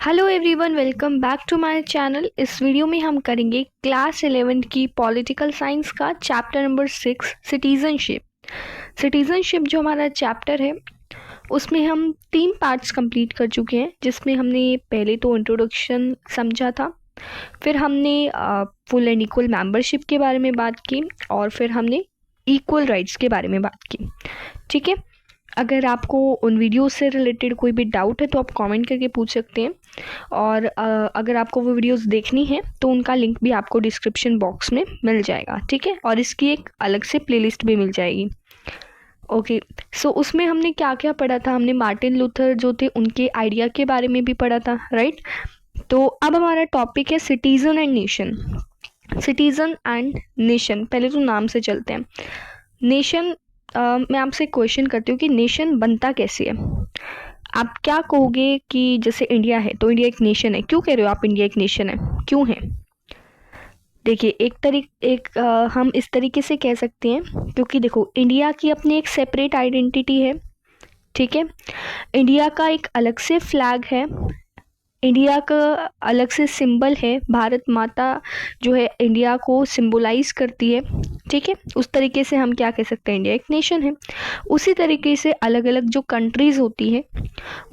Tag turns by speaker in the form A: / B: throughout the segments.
A: Hello everyone, welcome back to my channel. इस video में हम करेंगे क्लास 11 की पॉलिटिकल साइंस का चैप्टर नंबर 6 सिटीजनशिप जो हमारा चैप्टर है उसमें हम 3 पार्ट्स कंप्लीट कर चुके हैं, जिसमें हमने पहले तो इंट्रोडक्शन समझा था, फिर हमने फुल एंड इक्वल मेंबरशिप के बारे में बात की और फिर हमने इक्वल राइट्स के बारे में बात की। ठीक है, अगर आपको उन वीडियोस से रिलेटेड कोई भी डाउट है तो आप कमेंट करके पूछ सकते हैं, और अगर आपको वो वीडियोस देखनी है तो उनका लिंक भी आपको डिस्क्रिप्शन बॉक्स में मिल जाएगा। ठीक है, और इसकी एक अलग से प्लेलिस्ट भी मिल जाएगी। ओके, सो उसमें हमने क्या क्या पढ़ा था? हमने मार्टिन लूथर जो थे उनके आइडिया के बारे में भी पढ़ा था, राइट। तो अब हमारा टॉपिक है citizen and nation. Citizen and nation, पहले तो नाम से चलते हैं। नेशन, मैं आपसे क्वेश्चन करती हूँ कि नेशन बनता कैसे है? आप क्या कहोगे कि जैसे इंडिया है तो इंडिया एक नेशन है। क्यों कह रहे हो आप इंडिया एक नेशन है? क्यों है? देखिए, हम इस तरीके से कह सकते हैं क्योंकि देखो, इंडिया की अपनी एक सेपरेट आइडेंटिटी है। ठीक है, इंडिया का एक अलग से फ्लैग है, इंडिया का अलग से सिंबल है, भारत माता जो है इंडिया को सिंबलाइज करती है। ठीक है, उस तरीके से हम क्या कह सकते हैं, इंडिया एक नेशन है। उसी तरीके से अलग अलग जो कंट्रीज़ होती हैं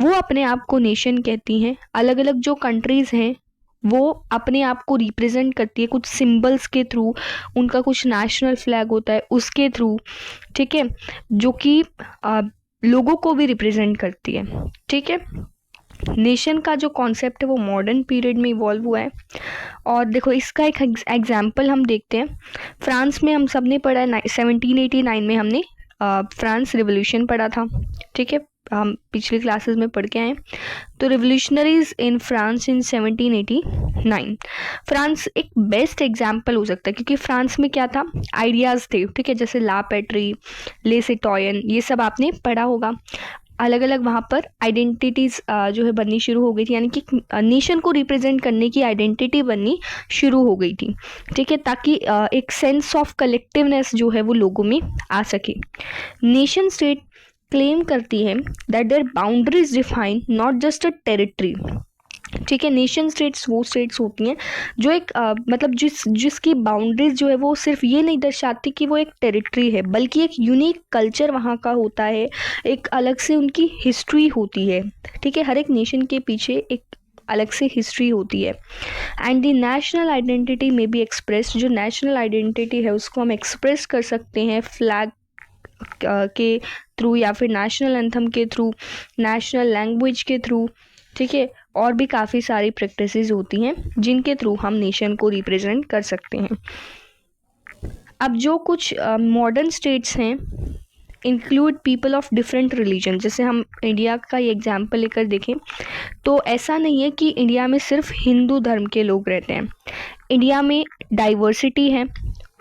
A: वो अपने आप को नेशन कहती हैं। अलग अलग जो कंट्रीज़ हैं वो अपने आप को रिप्रेजेंट करती है कुछ सिंबल्स के थ्रू, उनका कुछ नेशनल फ्लैग होता है उसके थ्रू। ठीक है, जो कि लोगों को भी रिप्रेजेंट करती है। ठीक है, नेशन का जो कॉन्सेप्ट है वो मॉडर्न पीरियड में इवॉल्व हुआ है। और देखो, इसका एक एग्जाम्पल हम देखते हैं। फ्रांस में हम सब ने पढ़ा है 1789 में हमने फ्रांस रिवोल्यूशन पढ़ा था। ठीक है, हम पिछली क्लासेस में पढ़ के आए। तो revolutionaries in France in 1789, France एक बेस्ट एग्जाम्पल हो सकता है क्योंकि फ्रांस में क्या था, आइडियाज़ थे। ठीक है, जैसे ला पैट्री, ले सिटॉयन, ये सब आपने पढ़ा होगा। अलग अलग वहाँ पर आइडेंटिटीज़ जो है बननी शुरू हो गई थी, यानी कि नेशन को रिप्रेजेंट करने की आइडेंटिटी बननी शुरू हो गई थी। ठीक है, ताकि एक सेंस ऑफ कलेक्टिवनेस जो है वो लोगों में आ सके। नेशन स्टेट क्लेम करती है that their boundaries define not just a territory. ठीक है, नेशन स्टेट्स वो स्टेट्स होती हैं जो एक मतलब जिसकी बाउंड्रीज जो है वो सिर्फ ये नहीं दर्शाती कि वो एक टेरिटरी है, बल्कि एक यूनिक कल्चर वहाँ का होता है, एक अलग से उनकी हिस्ट्री होती है। ठीक है, हर एक नेशन के पीछे एक अलग से हिस्ट्री होती है। एंड द नेशनल आइडेंटिटी में बी एक्सप्रेस, जो नेशनल आइडेंटिटी है उसको हम एक्सप्रेस कर सकते हैं फ्लैग के थ्रू, या फिर नेशनल एंथम के थ्रू, नेशनल लैंग्वेज के थ्रू। ठीक है, और भी काफ़ी सारी प्रैक्टिसेस होती हैं जिनके थ्रू हम नेशन को रिप्रेजेंट कर सकते हैं। अब जो कुछ मॉडर्न स्टेट्स हैं include people of different religion. जैसे हम इंडिया का ये एग्जांपल लेकर देखें तो ऐसा नहीं है कि इंडिया में सिर्फ हिंदू धर्म के लोग रहते हैं। इंडिया में डाइवर्सिटी है।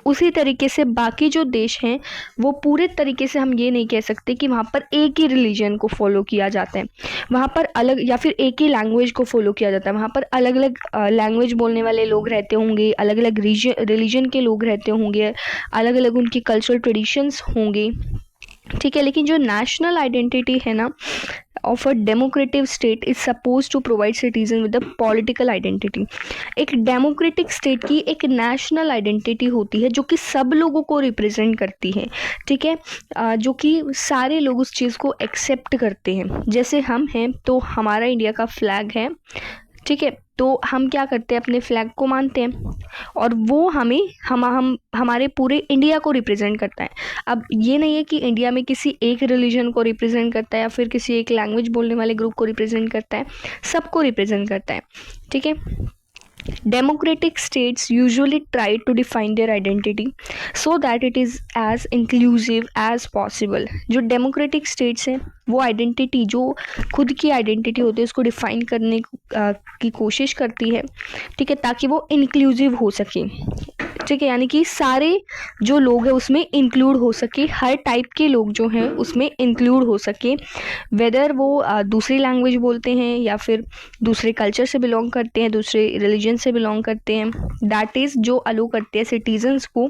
A: उसी तरीके से बाकी जो देश हैं वो पूरे तरीके से हम ये नहीं कह सकते कि वहाँ पर एक ही रिलीजन को फॉलो किया जाता है, वहाँ पर अलग, या फिर एक ही लैंग्वेज को फॉलो किया जाता है। वहाँ पर अलग अलग लैंग्वेज बोलने वाले लोग रहते होंगे, अलग अलग रिलीजन के लोग रहते होंगे, अलग अलग उनकी कल्चरल ट्रेडिशंस होंगे। ठीक है, लेकिन जो नेशनल आइडेंटिटी है ना of a democratic state is suppose to provide citizen with a political identity. एक डेमोक्रेटिक स्टेट की एक नेशनल आइडेंटिटी होती है जो कि सब लोगों को रिप्रेजेंट करती है। ठीक है, जो कि सारे लोग उस चीज़ को एक्सेप्ट करते हैं। जैसे हम हैं तो हमारा इंडिया का फ्लैग है। ठीक है, तो हम क्या करते हैं, अपने फ्लैग को मानते हैं और वो हम हमारे पूरे इंडिया को रिप्रेजेंट करता है। अब ये नहीं है कि इंडिया में किसी एक रिलीजन को रिप्रेजेंट करता है या फिर किसी एक लैंग्वेज बोलने वाले ग्रुप को रिप्रेजेंट करता है, सबको रिप्रेजेंट करता है। ठीक है, democratic states usually try to define their identity so that it is as inclusive as possible। जो democratic states हैं वो आइडेंटिटी, जो खुद की आइडेंटिटी होती है उसको डिफाइन करने की कोशिश करती है। ठीक है, ताकि वो इंक्लूसिव हो सके। ठीक है, यानी कि सारे जो लोग हैं उसमें इंक्लूड हो सके, हर टाइप के लोग जो हैं उसमें इंक्लूड हो सके, वेदर वो दूसरी लैंग्वेज बोलते हैं या फिर दूसरे कल्चर से बिलोंग करते हैं, दूसरे रिलीजन से बिलोंग करते हैं। दैट इज़ जो अलो करते हैं सिटीजन्स को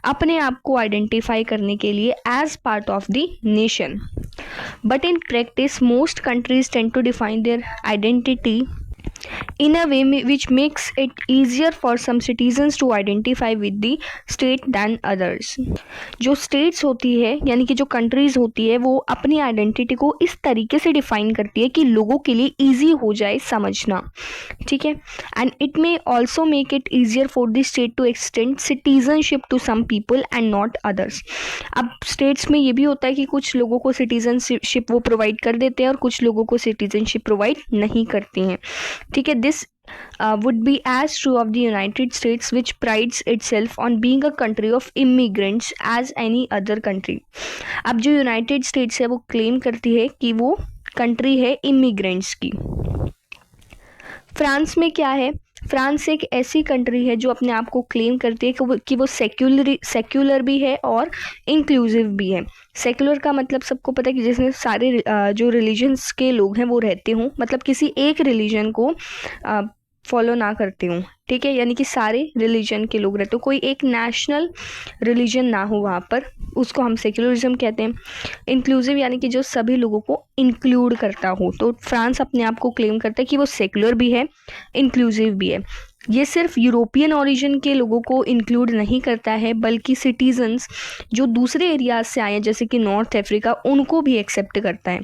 A: अपने आप को आइडेंटिफाई करने के लिए as part of the nation. But in practice most countries tend to define their identity in a way which makes it easier for some citizens to identify with the state than others. जो states होती है यानी कि जो countries होती है वो अपनी आइडेंटिटी को इस तरीके से डिफाइन करती है कि लोगों के लिए ईजी हो जाए समझना, ठीक है। And it may also make it easier for the state to extend citizenship to some people and not others. अब स्टेट्स में ये भी होता है कि कुछ लोगों को सिटीजनशिप वो प्रोवाइड कर देते हैं और कुछ लोगों को सिटीजनशिप प्रोवाइड नहीं करते हैं, ठीक है। This would be as true of the United States, which prides itself on being a country of immigrants as any other country. अब जो यूनाइटेड स्टेट्स है वो क्लेम करती है कि वो कंट्री है इमिग्रेंट्स की। फ्रांस में क्या है, फ्रांस एक ऐसी कंट्री है जो अपने आप को क्लेम करती है कि वो सेक्युलर भी है और इंक्लूसिव भी है। सेक्युलर का मतलब सबको पता है कि जिसमें सारे जो रिलीजन्स के लोग हैं वो रहते हों, मतलब किसी एक रिलीजन को फॉलो ना करते हों, ठीक है, यानी कि सारे रिलीजन के लोग रहते हो, कोई एक नेशनल रिलीजन ना हो वहाँ पर, उसको हम सेक्युलरिज्म कहते हैं। इंक्लूसिव यानी कि जो सभी लोगों को इंक्लूड करता हो। तो फ्रांस अपने आप को क्लेम करता है कि वो सेक्युलर भी है, इंक्लूसिव भी है। ये सिर्फ यूरोपियन ओरिजिन के लोगों को इंक्लूड नहीं करता है, बल्कि सिटीजन्स जो दूसरे एरियाज से आए हैं जैसे कि नॉर्थ अफ्रीका, उनको भी एक्सेप्ट करता है।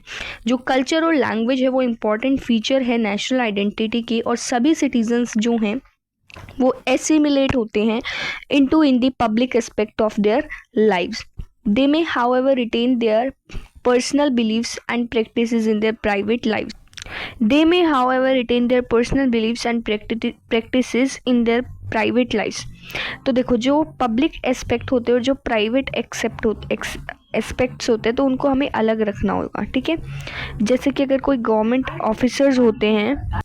A: जो कल्चर और लैंग्वेज है वो इम्पॉर्टेंट फीचर है नेशनल आइडेंटिटी की, और सभी सिटीजन्स जो हैं वो एसिमिलेट होते हैं into in the public aspect of their lives. They may however retain their personal beliefs and practices in their private lives. They may, however, retain their personal beliefs and practices in their private lives. तो देखो, जो public aspect होते हैं और जो private aspects होते हैं तो उनको हमें अलग रखना होगा, ठीक है। जैसे कि अगर कोई गवर्नमेंट ऑफिसर्स होते हैं,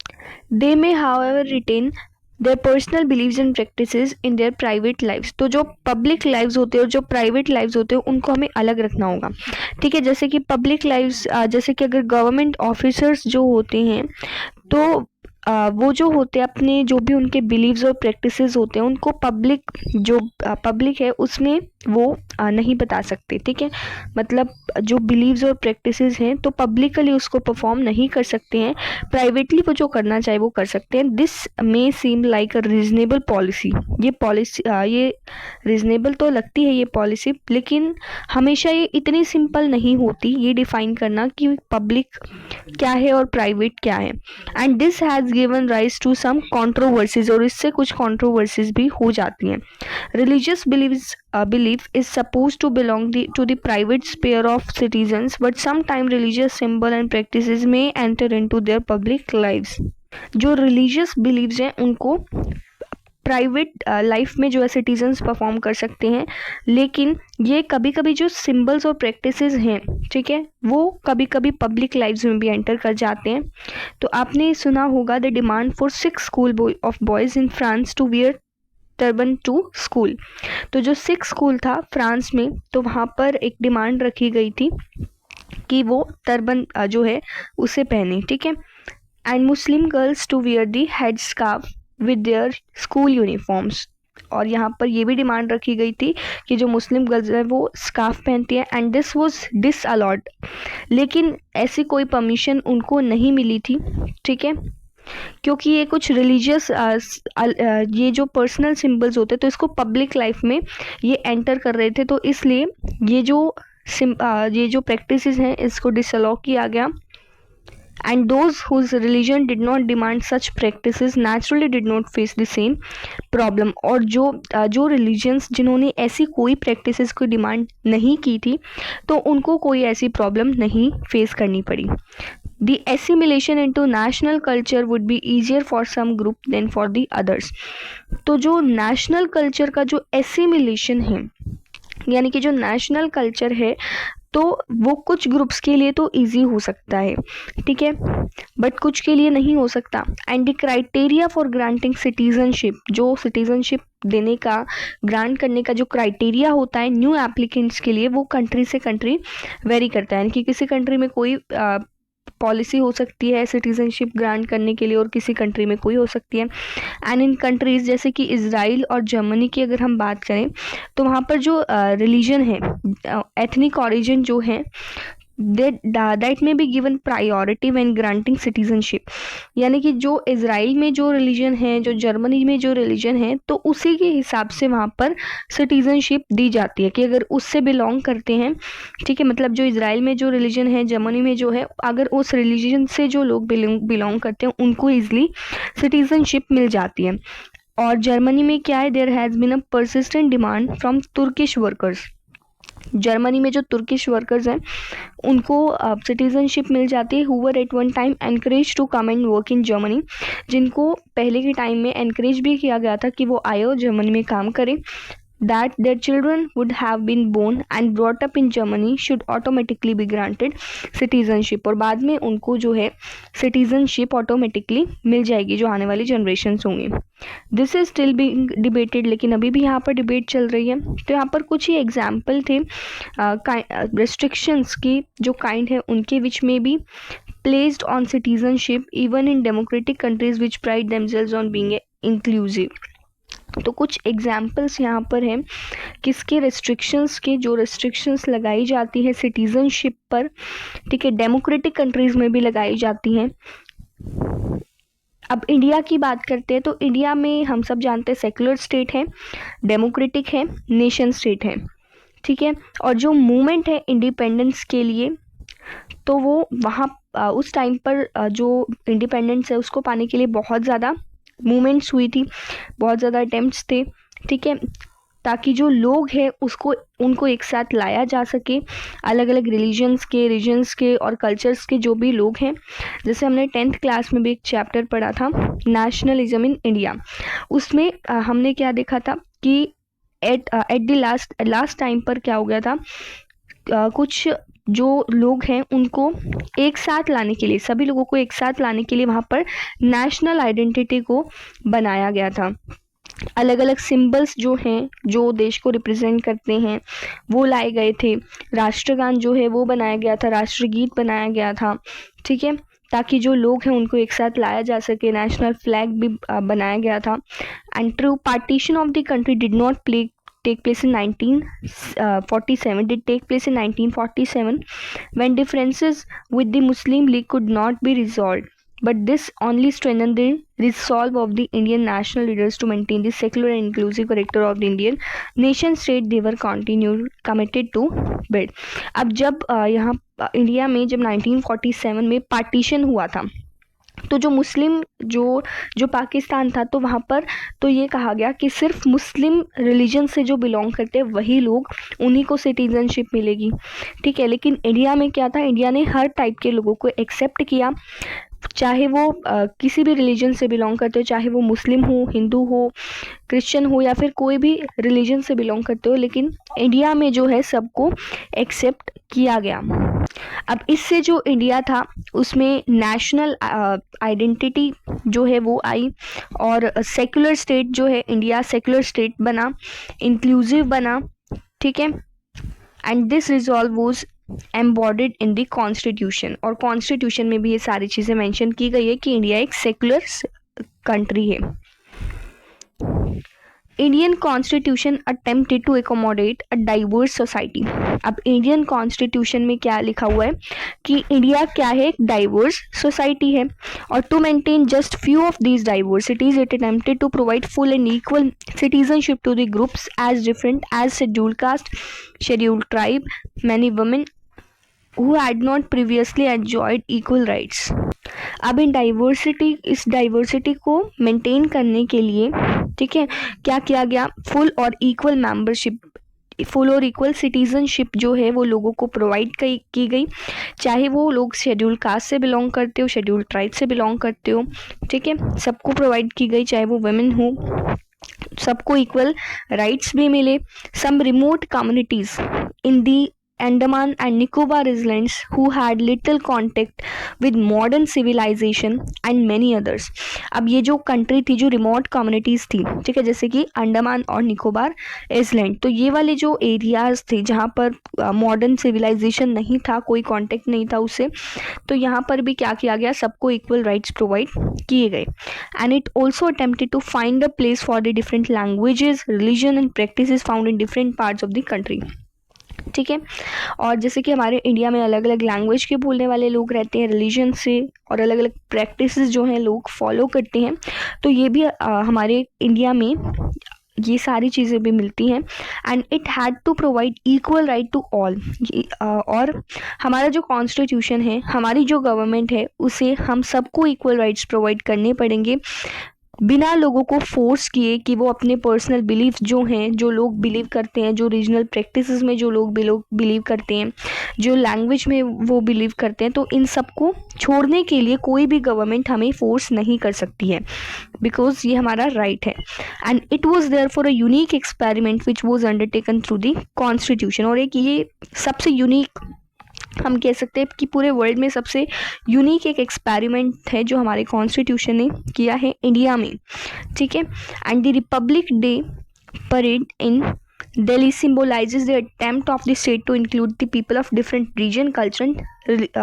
A: they may, however, retain their personal beliefs and practices in their private lives. तो जो पब्लिक लाइव्स होते हैं और जो प्राइवेट लाइव्स होते हैं उनको हमें अलग रखना होगा, ठीक है। जैसे कि पब्लिक लाइव्स, जैसे कि अगर गवर्नमेंट ऑफिसर्स जो होते हैं तो वो जो होते हैं अपने जो भी उनके बिलीव्स और प्रैक्टिसेस होते हैं उनको पब्लिक है उसमें वो नहीं बता सकते, ठीक है। मतलब जो बिलीव्स और प्रैक्टिसेस हैं तो पब्लिकली उसको परफॉर्म नहीं कर सकते हैं, प्राइवेटली वो जो करना चाहे वो कर सकते हैं। This may seem like a reasonable policy. ये रीजनेबल तो लगती है ये पॉलिसी, लेकिन हमेशा ये इतनी सिंपल नहीं होती ये डिफाइन करना कि पब्लिक क्या है और प्राइवेट क्या है। And this has given rise to some controversies, और इससे कुछ कंट्रोवर्सीज भी हो जाती हैं। Religious belief is supposed to belong to the private sphere of citizens, but sometimes religious symbol and practices may enter into their public lives. जो religious beliefs हैं उनको प्राइवेट लाइफ में जो है सिटीजन्स परफॉर्म कर सकते हैं, लेकिन ये कभी कभी जो सिंबल्स और प्रैक्टिसेस हैं, ठीक है, वो कभी कभी पब्लिक लाइव्स में भी एंटर कर जाते हैं। तो आपने सुना होगा the demand for 6 school of boys in France to wear turban to school. तो जो 6 स्कूल था फ्रांस में, तो वहाँ पर एक डिमांड रखी गई थी कि वो टर्बन जो है उसे पहने, ठीक है। And Muslim girls to wear the head scarf with their school uniforms. और यहाँ पर ये भी डिमांड रखी गई थी कि जो मुस्लिम गर्ल्स हैं वो स्कार्फ पहनती है, एंड दिस वाज डिसअलाउड। लेकिन ऐसी कोई परमिशन उनको नहीं मिली थी, ठीक है, क्योंकि ये कुछ रिलीजियस ये जो पर्सनल सिंबल्स होते तो इसको पब्लिक लाइफ में ये एंटर कर रहे थे, तो इसलिए ये जो प्रैक्टिसेस हैं इसको डिसअलाउ किया गया। And those whose religion did not demand such practices naturally did not face the same problem. और जो religions जिन्होंने ऐसी कोई practices को डिमांड नहीं की थी तो उनको कोई ऐसी प्रॉब्लम नहीं फेस करनी पड़ी। The assimilation into national culture would be easier for some group than for the others. तो जो national culture का जो assimilation है, यानी कि जो नेशनल कल्चर है, तो वो कुछ ग्रुप्स के लिए तो इजी हो सकता है, ठीक है, बट कुछ के लिए नहीं हो सकता। And the criteria for granting citizenship, जो सिटीजनशिप देने का, ग्रांट करने का जो क्राइटेरिया होता है न्यू एप्लीकेंट्स के लिए, वो कंट्री से कंट्री वेरी करता है। यानी कि किसी कंट्री में कोई पॉलिसी हो सकती है सिटीजनशिप ग्रांट करने के लिए और किसी कंट्री में कोई हो सकती है। एंड इन कंट्रीज़ जैसे कि इज़राइल और जर्मनी की अगर हम बात करें तो वहाँ पर जो रिलीजन है, एथनिक ओरिजिन जो है, दैट में be given priority when granting citizenship. यानी कि जो इज़राइल में जो रिलीजन है, जो जर्मनी में जो रिलीजन है, तो उसी के हिसाब से वहाँ पर सिटीजनशिप दी जाती है कि अगर उससे बिलोंग करते हैं, ठीक है, मतलब जो इज़राइल में जो रिलीजन है, जर्मनी में जो है, अगर उस रिलीजन से जो लोग बिलोंग करते हैं उनको ईजिली सिटीजनशिप मिल जाती है। और जर्मनी में क्या है, there has been a persistent demand from Turkish workers. Germany में जो तुर्किश वर्कर्स हैं उनको सिटीजनशिप मिल जाती है, however at one time encourage to come and work in Germany, जिनको पहले के टाइम में एनकरेज भी किया गया था कि वो आए और जर्मनी में काम करें। that their children would have been born and brought up in Germany should automatically be granted citizenship, और बाद में उनको जो है citizenship ऑटोमेटिकली मिल जाएगी जो आने वाली जनरेशन्स होंगी। This is still being debated, लेकिन अभी भी यहाँ पर डिबेट चल रही है। तो यहाँ पर कुछ ही एग्जाम्पल थे रेस्ट्रिक्शंस की जो काइंड है उनके, विच में be placed on citizenship even in democratic countries which pride themselves on being inclusive. तो कुछ एग्जाम्पल्स यहाँ पर हैं किसके रेस्ट्रिक्शंस के, जो रेस्ट्रिक्शंस लगाई जाती है सिटीजनशिप पर, ठीक है, डेमोक्रेटिक कंट्रीज़ में भी लगाई जाती हैं। अब इंडिया की बात करते हैं तो इंडिया में हम सब जानते हैं सेकुलर स्टेट है, डेमोक्रेटिक है, नेशन स्टेट है, ठीक है। और जो मूवमेंट है इंडिपेंडेंस के लिए, तो वो वहाँ उस टाइम पर जो इंडिपेंडेंस है उसको पाने के लिए बहुत ज़्यादा मूवमेंट्स हुई थी, बहुत ज़्यादा अटेम्प्ट्स थे, ठीक है, ताकि जो लोग हैं उनको एक साथ लाया जा सके, अलग अलग रिलीजन्स के, रीजन्स के और कल्चर्स के जो भी लोग हैं। जैसे हमने 10th क्लास में भी एक चैप्टर पढ़ा था नेशनलिज्म इन इंडिया, उसमें हमने क्या देखा था कि एट द लास्ट टाइम पर क्या हो गया था, कुछ जो लोग हैं उनको एक साथ लाने के लिए, सभी लोगों को एक साथ लाने के लिए वहाँ पर नेशनल आइडेंटिटी को बनाया गया था। अलग अलग सिंबल्स जो हैं जो देश को रिप्रेजेंट करते हैं वो लाए गए थे, राष्ट्रगान जो है वो बनाया गया था, राष्ट्रगीत बनाया गया था, ठीक है, ताकि जो लोग हैं उनको एक साथ लाया जा सके। नेशनल फ्लैग भी बनाया गया था। And true partition of the country did not take place in 1947, did take place in 1947 when differences with the Muslim League could not be resolved, but this only strengthened the resolve of the Indian national leaders to maintain the secular and inclusive character of the Indian nation state they were continued committed to build। अब जब यहाँ India में जब 1947 में partition हुआ था, तो जो मुस्लिम जो पाकिस्तान था, तो वहाँ पर तो ये कहा गया कि सिर्फ मुस्लिम रिलीजन से जो बिलोंग करते हैं वही लोग, उन्हीं को सिटीजनशिप मिलेगी, ठीक है। लेकिन इंडिया में क्या था, इंडिया ने हर टाइप के लोगों को एक्सेप्ट किया, चाहे वो किसी भी रिलीजन से बिलोंग करते हो, चाहे वो मुस्लिम हो, हिंदू हो, क्रिश्चियन हो या फिर कोई भी रिलीजन से बिलोंग करते हो, लेकिन इंडिया में जो है सबको एक्सेप्ट किया गया। अब इससे जो इंडिया था उसमें नेशनल आइडेंटिटी जो है वो आई, और सेक्युलर स्टेट जो है इंडिया सेक्युलर स्टेट बना, इंक्लूसिव बना, ठीक है। And this resolve was embodied in the constitution, और कॉन्स्टिट्यूशन में भी ये सारी चीज़ें मेंशन की गई है कि इंडिया एक सेक्युलर कंट्री है। Indian constitution attempted to accommodate a diverse society. अब इंडियन कॉन्स्टिट्यूशन में क्या लिखा हुआ है कि इंडिया क्या है, एक डाइवर्स सोसाइटी है, और to maintain just few of these diversities it attempted to provide full and equal citizenship to the groups as different as scheduled caste, scheduled tribe, many women who had not previously enjoyed equal rights। अब इस diversity को maintain करने के लिए, ठीक है, क्या किया गया, फुल और इक्वल मेंबरशिप, फुल और इक्वल सिटीजनशिप जो है वो लोगों को प्रोवाइड की गई, चाहे वो लोग शेड्यूल कास्ट से बिलोंग करते हो, शेड्यूल ट्राइब से बिलोंग करते हो, ठीक है, सबको प्रोवाइड की गई, चाहे वो वुमेन हो, सबको इक्वल राइट्स भी मिले। Some remote communities in the Andaman and Nicobar Islands who had little contact with modern civilization and many others। अब ये जो कंट्री थी, जो रिमोट कम्युनिटीज़ थी, ठीक है, जैसे कि अंडमान और निकोबार आइलैंड, तो ये वाले जो एरियाज़ थे जहाँ पर मॉडर्न सिविलाइजेशन नहीं था, कोई कांटेक्ट नहीं था उससे, तो यहाँ पर भी क्या किया गया, सबको इक्वल राइट्स प्रोवाइड किए गए। And it also attempted to find a place for the different languages, religion and practices found in different parts of the country. ठीक है। और जैसे कि हमारे इंडिया में अलग अलग लैंग्वेज के बोलने वाले लोग रहते हैं, रिलीजन से, और अलग अलग प्रैक्टिसेस जो हैं लोग फॉलो करते हैं, तो ये भी हमारे इंडिया में ये सारी चीज़ें भी मिलती हैं। And it had to provide equal right to all. और हमारा जो कॉन्स्टिट्यूशन है, हमारी जो गवर्नमेंट है, उसे हम सबको इक्वल राइट्स प्रोवाइड करने पड़ेंगे, बिना लोगों को फोर्स किए कि वो अपने पर्सनल बिलीफ जो हैं, जो लोग बिलीव करते हैं, जो रीजनल प्रैक्टिसेस में जो लोग बिलीव करते हैं, जो लैंग्वेज में वो बिलीव करते हैं, तो इन सबको छोड़ने के लिए कोई भी गवर्नमेंट हमें फोर्स नहीं कर सकती है, बिकॉज ये हमारा राइट है। And it was therefore a unique experiment which was undertaken through the constitution. और एक ये सबसे यूनिक, हम कह सकते हैं कि पूरे वर्ल्ड में सबसे यूनिक एक एक्सपेरिमेंट है जो हमारे कॉन्स्टिट्यूशन ने किया है इंडिया में, ठीक है। And the Republic day parade in Delhi symbolizes the attempt of the state to include the people of different region, culture and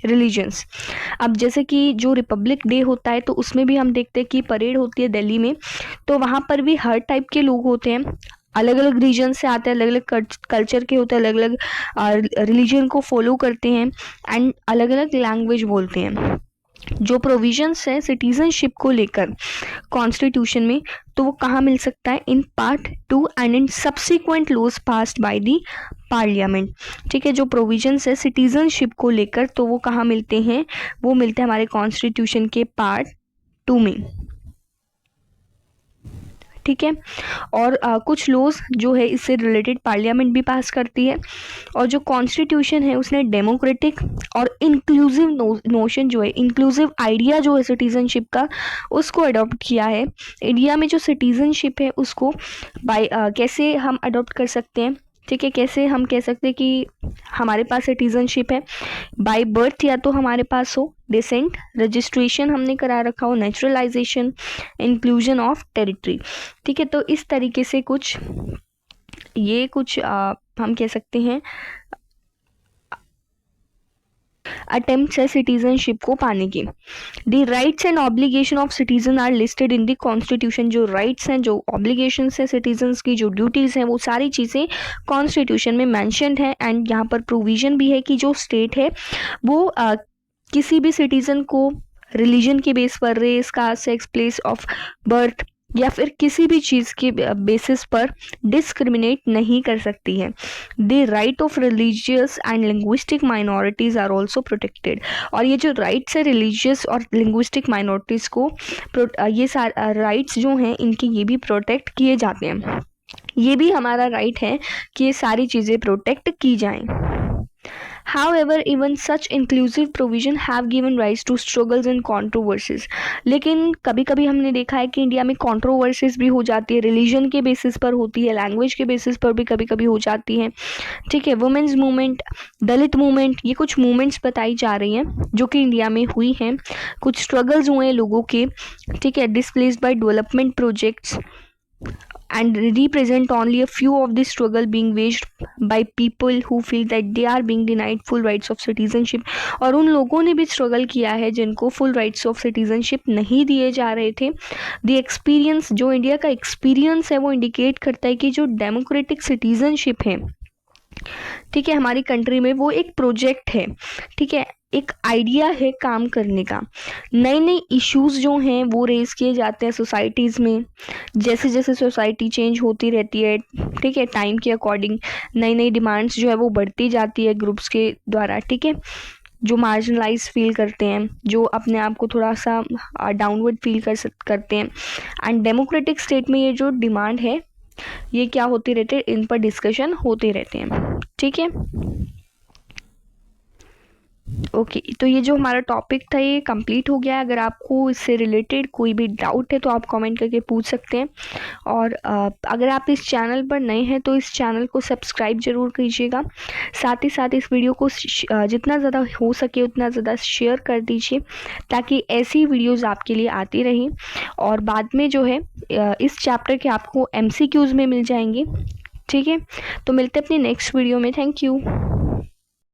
A: religions। अब जैसे कि जो रिपब्लिक डे होता है तो उसमें भी हम देखते हैं कि परेड होती है दिल्ली में, तो वहाँ पर भी हर टाइप के लोग होते हैं, अलग अलग रीजन से आते हैं, अलग अलग कल्चर के होते हैं, अलग अलग रिलीजन को फॉलो करते हैं, एंड अलग अलग लैंग्वेज बोलते हैं। जो प्रोविजंस है सिटीजनशिप को लेकर कॉन्स्टिट्यूशन में, तो वो कहाँ मिल सकता है? In part 2 and in subsequent laws passed by the parliament, ठीक है। जो प्रोविजंस है सिटीजनशिप को लेकर, तो वो कहाँ मिलते हैं? वो मिलते हैं हमारे कॉन्स्टिट्यूशन के पार्ट 2 में, ठीक है। और कुछ लॉज जो है इससे रिलेटेड पार्लियामेंट भी पास करती है। और जो कॉन्स्टिट्यूशन है उसने डेमोक्रेटिक और इंक्लूसिव नोशन जो है, इंक्लूसिव आइडिया जो है सिटीजनशिप का, उसको अडॉप्ट किया है। इंडिया में जो सिटीजनशिप है उसको कैसे हम अडॉप्ट कर सकते हैं, ठीक है। कैसे हम कह सकते हैं कि हमारे पास सिटीजनशिप है? बाय बर्थ या तो हमारे पास हो, डिसेंट, रजिस्ट्रेशन हमने करा रखा हो, नेचुरलाइजेशन, इंक्लूजन ऑफ टेरिटरी, ठीक है। तो इस तरीके से कुछ हम कह सकते हैं अटेम्प्ट्स है सिटीजनशिप को पाने की। The rights and obligation of citizen are listed in the constitution. जो राइट्स हैं, जो ऑब्लिगेशंस हैं सिटीजन्स की, जो ड्यूटीज़ हैं, वो सारी चीज़ें कॉन्स्टिट्यूशन में मैंशनड है। एंड यहाँ पर प्रोविजन भी है कि जो स्टेट है वो किसी भी सिटीजन को रिलीजन के बेस पर, race, caste, sex, place of birth या फिर किसी भी चीज़ के बेसिस पर डिस्क्रिमिनेट नहीं कर सकती है। The right of religious and linguistic minorities are also protected. और ये जो राइट्स है रिलीजियस और लिंग्विस्टिक माइनॉरिटीज़ को, ये सारे राइट्स जो हैं इनके, ये भी प्रोटेक्ट किए जाते हैं। ये भी हमारा राइट है कि ये सारी चीज़ें प्रोटेक्ट की जाएं। However, even such inclusive provision have given rise to struggles and controversies। लेकिन कभी कभी हमने देखा है कि इंडिया में controversies भी हो जाती है, रिलीजन के बेसिस पर होती है, लैंग्वेज के बेसिस पर भी कभी कभी हो जाती है, ठीक है। वुमेन्स मूवमेंट, दलित मूवमेंट, ये कुछ मूवमेंट्स बताई जा रही हैं जो कि इंडिया में हुई हैं। कुछ स्ट्रगल्स हुए हैं लोगों के, ठीक है, displaced by development projects and represent only a few of the struggle being waged by people who feel that they are being denied full rights of citizenship। और उन लोगों ने भी स्ट्रगल किया है जिनको फुल राइट्स ऑफ सिटीजनशिप नहीं दिए जा रहे थे। द एक्सपीरियंस, जो इंडिया का एक्सपीरियंस है, वो इंडिकेट करता है कि जो डेमोक्रेटिक सिटीजनशिप है, ठीक है, हमारी कंट्री में, वो एक प्रोजेक्ट है, ठीक है, एक आइडिया है काम करने का। नए नए इश्यूज जो हैं वो रेज किए जाते हैं सोसाइटीज़ में, जैसे जैसे सोसाइटी चेंज होती रहती है, ठीक है, टाइम के अकॉर्डिंग नई नई डिमांड्स जो है वो बढ़ती जाती है ग्रुप्स के द्वारा, ठीक है। जो मार्जिनलाइज फील करते हैं, जो अपने आप को थोड़ा सा डाउनवर्ड फील करते हैं, एंड डेमोक्रेटिक स्टेट में ये जो डिमांड है ये क्या होती रहती है, इन पर डिस्कशन होते रहते हैं, ठीक है। ओके, तो ये जो हमारा टॉपिक था ये कंप्लीट हो गया। अगर आपको इससे रिलेटेड कोई भी डाउट है तो आप कमेंट करके पूछ सकते हैं। और अगर आप इस चैनल पर नए हैं तो इस चैनल को सब्सक्राइब ज़रूर कीजिएगा। साथ ही साथ इस वीडियो को जितना ज़्यादा हो सके उतना ज़्यादा शेयर कर दीजिए, ताकि ऐसी वीडियोज़ आपके लिए आती रहें। और बाद में जो है इस चैप्टर के आपको MCQs में मिल जाएंगे, ठीक है। तो मिलते हैं अपनी नेक्स्ट वीडियो में। Thank you.